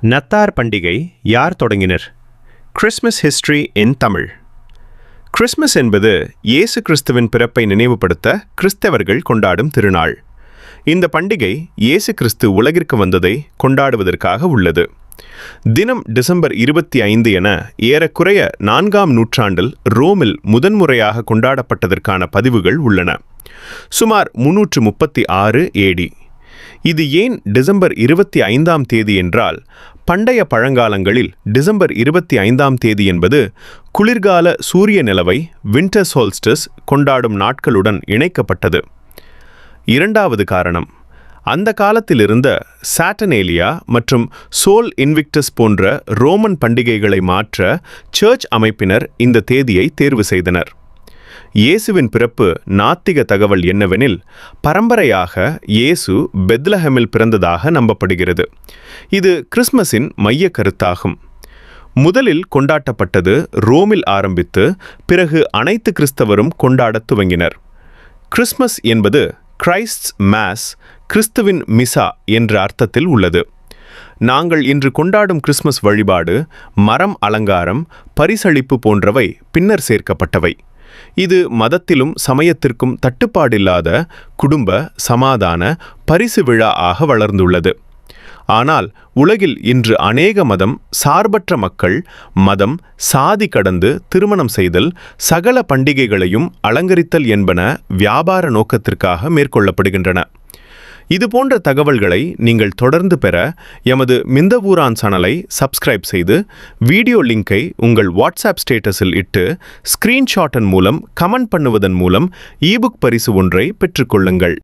நத்தார் பண்டிகை யார் தொடங்கினர்? கிறிஸ்மஸ் ஹிஸ்டரி இன் தமிழ். கிறிஸ்மஸ் என்பது இயேசு கிறிஸ்துவின் பிறப்பை நினைவுபடுத்த கிறிஸ்தவர்கள் கொண்டாடும் திருநாள். இந்த பண்டிகை இயேசு கிறிஸ்து உலகிற்கு வந்ததை கொண்டாடுவதற்காக உள்ளது. தினம் டிசம்பர் 25 என ஏறக்குறைய 4ஆம் நூற்றாண்டில் ரோமில் முதன்முறையாக கொண்டாடப்பட்டதற்கான பதிவுகள் உள்ளன. சுமார் 336 AD. இது ஏன் டிசம்பர் 25ஆம் தேதி என்றால், பண்டைய பழங்காலங்களில் டிசம்பர் 25ஆம் தேதி என்பது குளிர்கால சூரிய நிலவை வின்டர் சோல்ஸ்டிஸ் கொண்டாடும் நாட்களுடன் இணைக்கப்பட்டது. இரண்டாவது காரணம், அந்த காலத்தில் இருந்த சாட்டர்னேலியா மற்றும் சோல் இன்விக்டஸ் போன்ற ரோமன் பண்டிகைகளை மாற்ற சர்ச் அமைப்பினர் இந்த தேதியை தேர்வு செய்தனர். இயேசுவின் பிறப்பு நாத்திக தகவல் என்னவெனில், பரம்பரையாக இயேசு பெத்லஹேமில் பிறந்ததாக நம்பப்படுகிறது. இது கிறிஸ்மஸின் மைய கருத்தாகும். முதலில் கொண்டாடப்பட்டது ரோமில் ஆரம்பித்து பிறகு அனைத்து கிறிஸ்தவரும் கொண்டாடத் துவங்கினர். கிறிஸ்மஸ் என்பது கிரைஸ்ட்ஸ் மாஸ், கிறிஸ்துவின் மிசா என்ற அர்த்தத்தில் உள்ளது. நாங்கள் இன்று கொண்டாடும் கிறிஸ்மஸ் வழிபாடு, மரம் அலங்காரம், பரிசளிப்பு போன்றவை பின்னர் சேர்க்கப்பட்டவை. இது மதத்திலும் சமயத்திற்கும் தட்டுப்பாடில்லாத குடும்ப, சமாதான, பரிசு விழா ஆக வளர்ந்துள்ளது. ஆனால் உலகில் இன்று அநேக மதம் சார்பற்ற மக்கள் மதம், சாதி கடந்து திருமணம் செய்தல், சகல பண்டிகைகளையும் அலங்கரித்தல் என்பன வியாபார நோக்கத்திற்காக மேற்கொள்ளப்படுகின்றன. இதுபோன்ற தகவல்களை நீங்கள் தொடர்ந்து பெற எமது மிந்தவூரான் சேனலை சப்ஸ்கிரைப் செய்து, வீடியோ லிங்கை உங்கள் வாட்ஸ்அப் ஸ்டேட்டஸில் இட்டு, ஸ்கிரீன்ஷாட்டின் மூலம் கமெண்ட் பண்ணுவதன் மூலம் இபுக் பரிசு ஒன்றை பெற்றுக்கொள்ளுங்கள்.